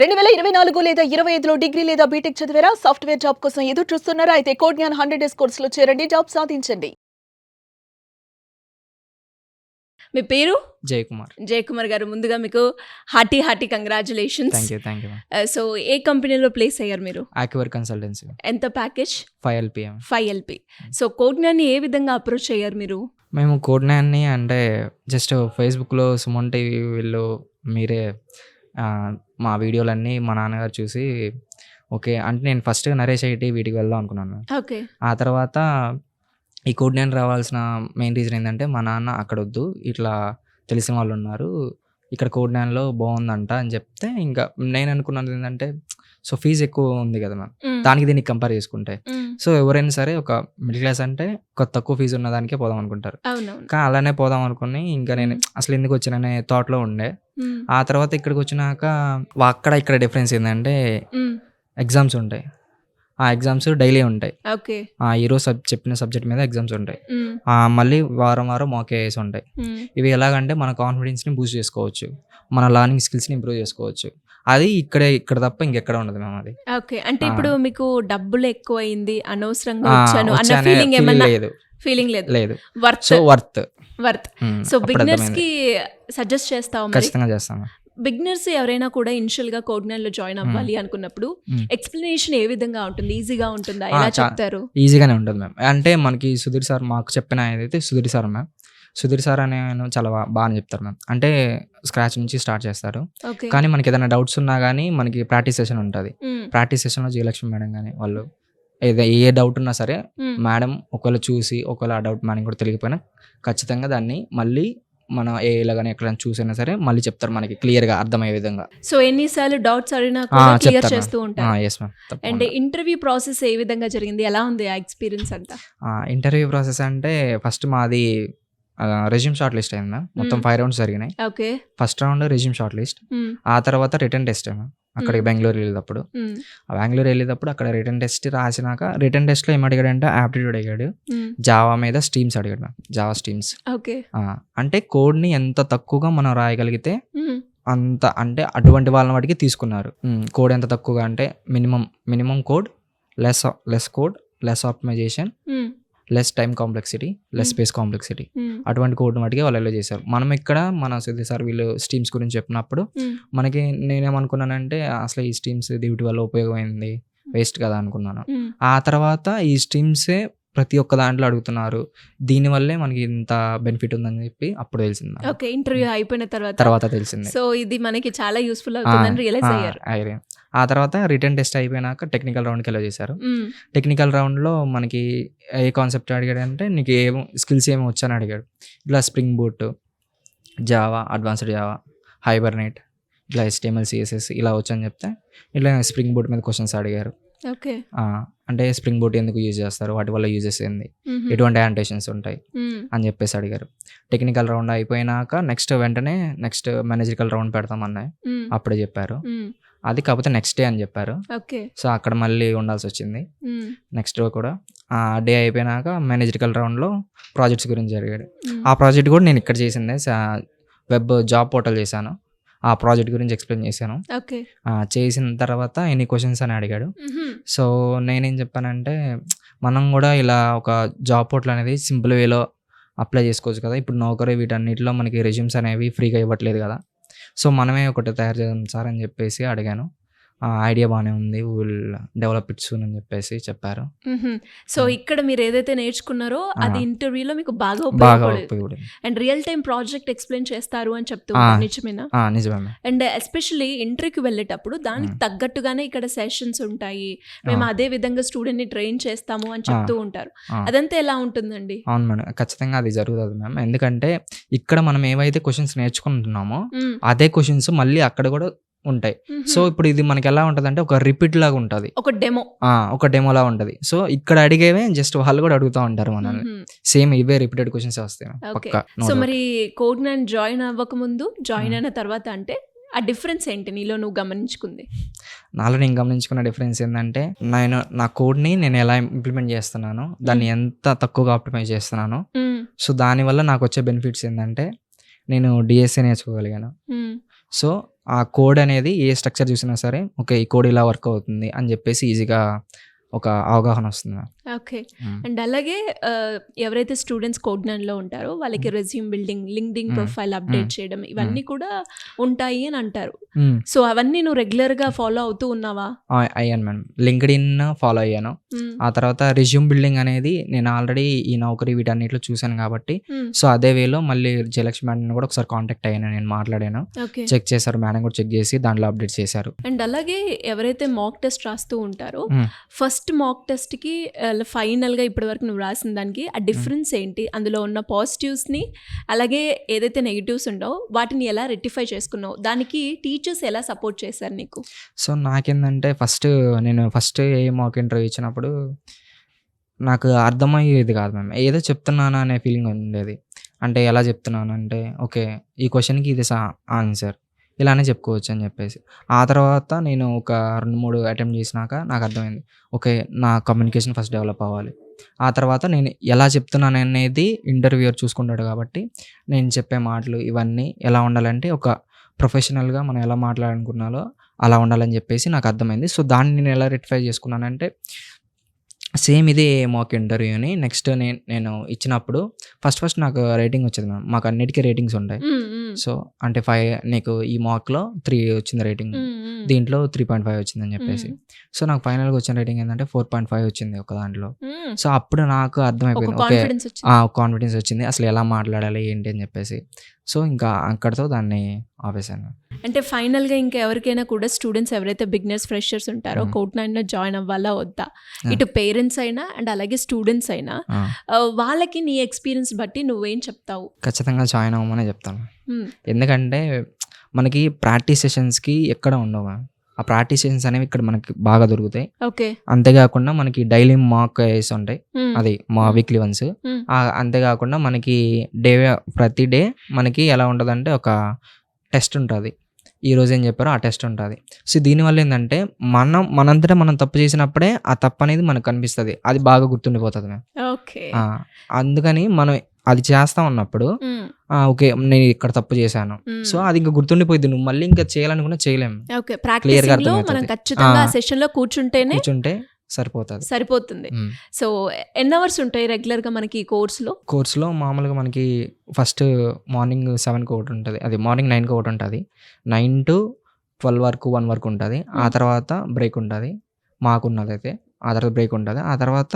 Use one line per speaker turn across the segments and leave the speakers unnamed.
2024 లేదా 25లో డిగ్రీ లేదా బీటెక్ చదివారా? సాఫ్ట్‌వేర్ జాబ్ కోసం ఎదురు చూస్తున్నారా? అయితే కోడ్ జ్ఞాన్ 100 డేస్ కోర్సులో చేరండి. జాబ్ సాధించండి. మీ పేరు?
జయకుమార్.
జయకుమార్ గారు, ముందుగా మీకు hearty congratulations.
Thank you.
So ఏ కంపెనీలో ప్లేస్ అయ్యారు మీరు?
Acuver consultancy.
ఎంత package?
5 LP.
5 LP. So code జ్ఞాన్ని ఏ విధంగా అప్రోచ్ అయ్యారు మీరు?
మేము కోడ్నాన్ని అంటే జస్ట్ ఫేస్బుక్లో సుమన్ టీవీ వీళ్ళు మీరే మా వీడియోలన్నీ మా నాన్నగారు చూసి ఓకే అంటే నేను ఫస్ట్ నరేష్ ఐటీ వీటికి వెళ్దాం అనుకున్నాను.
ఓకే.
ఆ తర్వాత ఈ కోడ్నాన్ రావాల్సిన మెయిన్ రీజన్ ఏంటంటే మా నాన్న అక్కడ వద్దు, ఇట్లా తెలిసిన వాళ్ళు ఉన్నారు ఇక్కడ కోడ్నాన్లో బాగుందంట అని చెప్తే ఇంకా నేను అనుకున్నది ఏంటంటే సో ఫీజు ఎక్కువ ఉంది కదా మ్యామ్, దానికి దీనికి కంపేర్ చేసుకుంటే సో ఎవరైనా సరే ఒక మిడిల్ క్లాస్ అంటే ఒక తక్కువ ఫీజు ఉన్న దానికే పోదాం అనుకుంటారు. కానీ అలానే పోదాం అనుకుని ఇంకా నేను అసలు ఎందుకు వచ్చిననే థాట్లో ఉండే. ఆ తర్వాత ఇక్కడికి వచ్చినాక అక్కడ ఇక్కడ డిఫరెన్స్ ఏంటంటే ఎగ్జామ్స్ ఉంటాయి. ఆ ఎగ్జామ్స్ డైలీ ఉంటాయి. ఈరోజు చెప్పిన సబ్జెక్ట్ మీద ఎగ్జామ్స్ ఉంటాయి. మళ్ళీ వారం మాక్ వేసి ఉంటాయి. ఇవి ఎలాగంటే మన కాన్ఫిడెన్స్ని బూస్ట్ చేసుకోవచ్చు, మన లర్నింగ్ స్కిల్స్ని ఇంప్రూవ్ చేసుకోవచ్చు. అది ఇక్కడ తప్ప ఇంకెక్కడ ఉండదు మేము. అది
ఓకే. అంటే ఇప్పుడు మీకు డబ్బులు ఎక్కువైంది, అనవసరంగా వచ్చాను అన్న ఫీలింగ్ ఏమన్నా? ఫీలింగ్ లేదు. వర్త్. సో బిగినర్స్ కి సజెస్ట్ చేస్తావా?
ఖచ్చితంగా చేస్తాను.
బిగినర్స్ ఎవరైనా కూడా ఇనిషియల్ గా కోడ్నాన్లో జాయిన్ అవ్వాలి అనుకున్నప్పుడు ఎక్స్ప్లెనేషన్ ఏ విధంగా ఉంటుంది? ఈజీగా ఉంటుందా? ఎలా చెప్తారు?
ఈజీగానే ఉంటుంది మ్యామ్. అంటే మనకి సుధీర్ సార్ మాకు చెప్పిన ఏదైతే సుధీర్ సార్ అనే చాలా బాగా చెప్తారు మ్యామ్. అంటే స్క్రాచ్ నుంచి స్టార్ట్ చేస్తారు. కానీ మనకి ఏదైనా డౌట్స్ ఉన్నా కానీ మనకి ప్రాక్టీస్ సెషన్ ఉంటుంది. ప్రాక్టీస్ సెషన్లో జయలక్ష్మి మేడం కానీ వాళ్ళు ఏ డౌట్ ఉన్నా సరే మేడం ఒకవేళ చూసి ఒకవేళ ఆ డౌట్ మేడం కూడా తెలియకపోయినా ఖచ్చితంగా దాన్ని మళ్ళీ మన ఏలో కానీ ఎక్కడైనా చూసైనా సరే మళ్ళీ చెప్తారు మనకి క్లియర్గా అర్థమయ్యే విధంగా.
సో ఎన్నిసార్లు డౌట్స్ అడిగినా కూడా క్లియర్ చేస్తూ ఉంటారు.
Yes ma'am.
And interview process ఏ విధంగా జరిగింది? ఎలా ఉంది ఆ ఎక్స్పీరియన్స్ అంతా?
ఇంటర్వ్యూ ప్రాసెస్ అంటే ఫస్ట్ మాది రెజ్యూమ్ షార్ట్ లిస్ట్ అయింది మ్యామ్. మొత్తం 5 రౌండ్స్ జరిగినాయి. First round resume shortlist, ఆ తర్వాత రిటర్న్ టెస్ట్ మ్యామ్. అక్కడికి బెంగళూరు వెళ్ళేటప్పుడు అక్కడ రిటర్న్ టెస్ట్ రాసినాక రిటర్న్ టెస్ట్లో ఏం అడిగాడంటే ఆప్టిట్యూడ్ అడిగాడు, జావా మీద స్ట్రీమ్స్ అడిగాడు మ్యామ్. జావా స్ట్రీమ్స్ అంటే కోడ్ని ఎంత తక్కువగా మనం రాయగలిగితే అంత అంటే అటువంటి వాళ్ళని వాటికి తీసుకున్నారు. కోడ్ ఎంత తక్కువగా అంటే minimum code, less code, less optimization, less time complexity, less space complexity, అటువంటి కోడ్ మటుకే వాళ్ళు ఎలా చేశారు. మనం ఇక్కడ మన సిద్ధి సార్ వీళ్ళు స్ట్రీమ్స్ గురించి చెప్పినప్పుడు మనకి నేనేమనుకున్నానంటే అసలు ఈ స్ట్రీమ్స్ వీటి వల్ల ఉపయోగమైంది వేస్ట్ కదా అనుకున్నాను. ఆ తర్వాత ఈ స్ట్రీమ్సే ప్రతి ఒక్క దాంట్లో అడుగుతున్నారు, దీనివల్లే మనకి ఇంత బెనిఫిట్ ఉందని చెప్పి అప్పుడు తెలిసింది.
ఓకే. ఇంటర్వ్యూ అయిపోయిన తర్వాత తెలిసింది. సో ఇది మనకి చాలా యూస్ఫుల్ అవుతుందని రియలైజ్ అయ్యారు.
ఆ తర్వాత రిటర్న్ టెస్ట్ అయిపోయినాక టెక్నికల్ రౌండ్కి ఎలా చేశారు. టెక్నికల్ రౌండ్లో మనకి ఏ కాన్సెప్ట్ అడిగాడు అంటే నీకు ఏమో స్కిల్స్ ఏమో వచ్చని అడిగాడు. ఇట్లా spring boot, Java, advanced Java, hibernate, ఇట్లా HTML CSS ఇలా వచ్చని చెప్తే ఇట్లా స్ప్రింగ్ బూట్ మీద క్వశ్చన్స్ అడిగారు. అంటే స్ప్రింగ్ బూట్ ఎందుకు యూజ్ చేస్తారు, వాటి వల్ల యూజెస్ ఏంది, ఎటువంటి యాంటేషన్స్ ఉంటాయి అని చెప్పేసి అడిగారు. టెక్నికల్ రౌండ్ అయిపోయినాక వెంటనే నెక్స్ట్ మేనేజరికల్ రౌండ్ పెడతామన్నాయి, అప్పుడే చెప్పారు. అది కాకపోతే నెక్స్ట్ డే అని చెప్పారు. సో అక్కడ మళ్ళీ ఉండాల్సి వచ్చింది. నెక్స్ట్ డే కూడా ఆ డే అయిపోయినాక మేనేజరికల్ రౌండ్లో ప్రాజెక్ట్స్ గురించి జరిగాడు. ఆ ప్రాజెక్ట్ కూడా నేను ఇక్కడ చేసిందే, వెబ్ జాబ్ పోర్టల్ చేశాను. ఆ ప్రాజెక్ట్ గురించి ఎక్స్ప్లెయిన్ చేశాను. చేసిన తర్వాత ఎన్ని క్వశ్చన్స్ అని అడిగాడు. సో నేనేం చెప్పానంటే మనం కూడా ఇలా ఒక జాబ్ పోర్టల్ అనేది సింపుల్ వేలో అప్లై చేసుకోవచ్చు కదా. ఇప్పుడు నౌకరీ వీటన్నిటిలో మనకి రెజ్యూమ్స్ అనేవి ఫ్రీగా ఇవ్వట్లేదు కదా. సో మనమే ఒకటి తయారు చేద్దాం సార్ అని చెప్పేసి అడిగాను. ఐడియా బాగానే ఉంది, విల్ డెవలప్ ఇట్ సూన్ అని చెప్పేసి చెప్పారు.
సో ఇక్కడ మీరు ఏదైతే నేర్చుకున్నారో అది ఇంటర్వ్యూలో మీకు బాగా ఉపయోగపడింది. And real time project explain చేస్తారు అని చెప్తూ నిజమేనా?
నిజమే.
అండ్ ఎస్పెషల్లీ ఇంటర్వ్యూకి వెళ్ళేటప్పుడు దానికి తగ్గట్టుగానే ఇక్కడ సెషన్స్ ఉంటాయి, మేము అదే విధంగా స్టూడెంట్ ని ట్రైన్ చేస్తాము అని చెప్తూ ఉంటారు. అదంతా ఎలా ఉంటుందండి?
అవును మేడం, ఖచ్చితంగా అది జరుగుతుంది మ్యామ్. ఎందుకంటే ఇక్కడ మనం ఏవైతే క్వశ్చన్స్ నేర్చుకుంటున్నామో అదే క్వశ్చన్స్ మళ్ళీ అక్కడ కూడా ఉంటాయి. సో ఇప్పుడు ఇది మనకి ఎలా ఉంటది అంటే ఒక రిపీట్ లాగా ఉంటది, ఒక డెమోలా ఉంటది. సో ఇక్కడ అడిగేవే జస్ట్ వాళ్ళు కూడా అడుగుతూ ఉంటారు మనల్ని, సేమ్ ఇవే రిపీటెడ్ క్వశ్చన్స్ వస్తాయి పక్కా.
సో మరి కోడ్నాన్ జాయిన్ అవ్వక ముందు, జాయిన్ అయిన తర్వాత అంటే ఆ డిఫరెన్స్ ఏంటి నీలో నువ్వు గమనించుకుంది?
నాలో నేను గమనించుకున్న డిఫరెన్స్ ఏంటంటే నా కోడ్ని నేను ఎలా ఇంప్లిమెంట్ చేస్తున్నాను, దాన్ని ఎంత తక్కువగా ఆప్టిమైజ్ చేస్తున్నాను. సో దానివల్ల నాకు వచ్చే బెనిఫిట్స్ ఏంటంటే నేను DSA నేర్చుకోగలిగాను. సో ఆ కోడ్ అనేది ఏ స్ట్రక్చర్ చూసినా సరే ఓకే ఈ కోడ్ ఇలా వర్క్ అవుతుంది అని చెప్పేసి ఈజీగా ఒక అవగాహన వస్తుంది.
ఓకే. అండ్ అలాగే ఎవరైతే స్టూడెంట్స్ కోడ్‌లో ఉంటారో వాళ్ళకి resume building, LinkedIn profile update చేయడం ఇవన్నీ కూడా ఉంటాయి అని అంటారు. సో అవన్నీ నువ్వు రెగ్యులర్‌గా ఫాలో అవుతూ ఉన్నావా?
అయ్యాను మేడం. లింక్డ్ఇన్ ఫాలో అయ్యాను. ఆ తర్వాత రెజ్యూమ్ బిల్డింగ్ అనేది నేను ఆల్రెడీ ఈ నౌకరీ వీటన్నిటిలో చూశాను కాబట్టి సో అదే వేలో మళ్ళీ జయలక్ష్మి మేడం కూడా ఒకసారి కాంటాక్ట్ అయ్యాను, నేను మాట్లాడాను. చెక్ చేశారు, మేడం కూడా చెక్ చేసి దాంట్లో అప్డేట్ చేశారు.
అండ్ అలాగే ఎవరైతే మాక్ టెస్ట్ రాస్తూ ఉంటారో ఫస్ట్ మాక్ టెస్ట్‌కి ఫైనల్‌గా ఇప్పటి వరకు నువ్వు రాసిన దానికి ఆ డిఫరెన్స్ ఏంటి? అందులో ఉన్న పాజిటివ్స్‌ని అలాగే ఏదైతే నెగెటివ్స్ ఉండవో వాటిని ఎలా రెక్టిఫై చేసుకున్నావు? దానికి టీచర్స్ ఎలా సపోర్ట్ చేశారు నీకు?
సో నాకేందంటే నేను ఫస్ట్ ఏ మాక్ ఇంటర్వ్యూ ఇచ్చినప్పుడు నాకు అర్థమయ్యేది కాదు మ్యామ్. ఏదో చెప్తున్నానా అనే ఫీలింగ్ ఉండేది. అంటే ఎలా చెప్తున్నానంటే ఓకే ఈ క్వశ్చన్‌కి ఇది ఆన్సర్ ఇలానే చెప్పుకోవచ్చు అని చెప్పేసి. ఆ తర్వాత నేను ఒక 2-3 అటెంప్ట్ చేసినాక నాకు అర్థమైంది ఓకే నా కమ్యూనికేషన్ ఫస్ట్ డెవలప్ అవ్వాలి. ఆ తర్వాత నేను ఎలా చెప్తున్నాను అనేది ఇంటర్వ్యూయర్ చూసుకుంటాడు కాబట్టి నేను చెప్పే మాటలు ఇవన్నీ ఎలా ఉండాలంటే ఒక ప్రొఫెషనల్‌గా మనం ఎలా మాట్లాడాలనుకున్నాలో అలా ఉండాలని చెప్పేసి నాకు అర్థమైంది. సో దాన్ని నేను ఎలా రెక్టిఫై చేసుకున్నానంటే సేమ్ ఇదే మాక్ ఇంటర్వ్యూని నెక్స్ట్ నేను ఇచ్చినప్పుడు ఫస్ట్ నాకు రేటింగ్ వచ్చేది మ్యామ్. మాకు అన్నిటికీ రేటింగ్స్ ఉంటాయి. సో అంటే 5 నీకు ఈ మాక్‌లో 3 వచ్చింది రేటింగ్. దీంట్లో 3.5 వచ్చిందని చెప్పేసి. సో నాకు ఫైనల్‌గా వచ్చిన రేటింగ్ ఏంటంటే 4.5 వచ్చింది ఒక దాంట్లో. సో అప్పుడు నాకు అర్థమైపోయింది ఓకే కాన్ఫిడెన్స్ వచ్చింది. అసలు ఎలా మాట్లాడాలి ఏంటి అని చెప్పేసి. సో ఇంకా అక్కడితో దాన్ని ఆపేసాను.
అంటే ఫైనల్‌గా ఇంకా ఎవరికైనా కూడా స్టూడెంట్స్ ఎవరైతే బిగినర్స్, ఫ్రెషర్స్ ఉంటారో కోడ్9లో జాయిన్ అవ్వాలా వద్దా? ఇటు పేరెంట్స్ అయినా అండ్ అలాగే స్టూడెంట్స్ అయినా వాళ్ళకి నీ ఎక్స్పీరియన్స్ బట్టి నువ్వేం చెప్తావు?
ఖచ్చితంగా జాయిన్ అవ్వమనే చెప్తాను. ఎందుకంటే మనకి ప్రాక్టీస్ సెషన్స్‌కి ఎక్కడ ఉండవు మ్యామ్. ఆ ప్రాక్టీస్ సెషన్స్ అనేవి ఇక్కడ మనకి బాగా దొరుకుతాయి.
ఓకే.
అంతేకాకుండా మనకి డైలీ మాక్ వేసి ఉంటాయి. అది మా వీక్లీ వన్స్. అంతేకాకుండా మనకి ప్రతి డే మనకి ఎలా ఉంటుందంటే ఒక టెస్ట్ ఉంటుంది. ఈరోజు ఏం చెప్పారో ఆ టెస్ట్ ఉంటుంది. సో దీనివల్ల ఏంటంటే మనంతటా మనం తప్పు చేసినప్పుడే ఆ తప్పు అనేది మనకు కనిపిస్తుంది. అది బాగా గుర్తుండిపోతుంది మ్యామ్.
ఓకే.
అందుకని మనం అది చేస్తా ఉన్నప్పుడు ఓకే నేను ఇక్కడ తప్పు చేశాను. సో అది ఇంకా గుర్తుండిపోయింది. నువ్వు మళ్ళీ ఇంకా చేయాలనుకున్నా చేయలేము.
ఓకే. ప్రాక్టీసింగ్‌లో మనం ఖచ్చితంగా ఆ సెషన్‌లో కూర్చుంటే సరిపోతుంది. సో ఎన్ని అవర్స్ ఉంటాయి రెగ్యులర్‌గా మనకి ఈ కోర్సులో? మామూలుగా మనకి
ఫస్ట్ మార్నింగ్ 7కి ఒకటి ఉంటుంది. అది మార్నింగ్ 9కి ఒకటి ఉంటుంది. 9 to 12 వరకు 1 వరకు ఉంటుంది. ఆ తర్వాత బ్రేక్ ఉంటుంది. మాకున్నదైతే ఆ తర్వాత బ్రేక్ ఉంటుంది. ఆ తర్వాత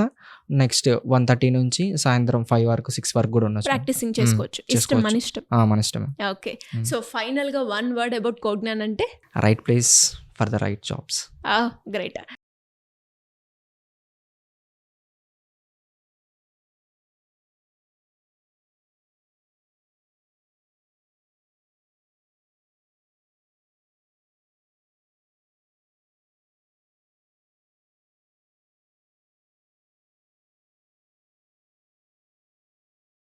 నెక్స్ట్ 1:30 నుంచి సాయంత్రం 5 వరకు 6 వరకు కూడా ఉండొచ్చు.
ప్రాక్టీసింగ్ చేసుకోవచ్చు. ఇష్టం మన ఇష్టం.
మన ఇష్టమే.
ఓకే. సో ఫైనల్‌గా వన్ వర్డ్ అబౌట్ కోడ్9 అంటే
right place for the right jobs.
Great.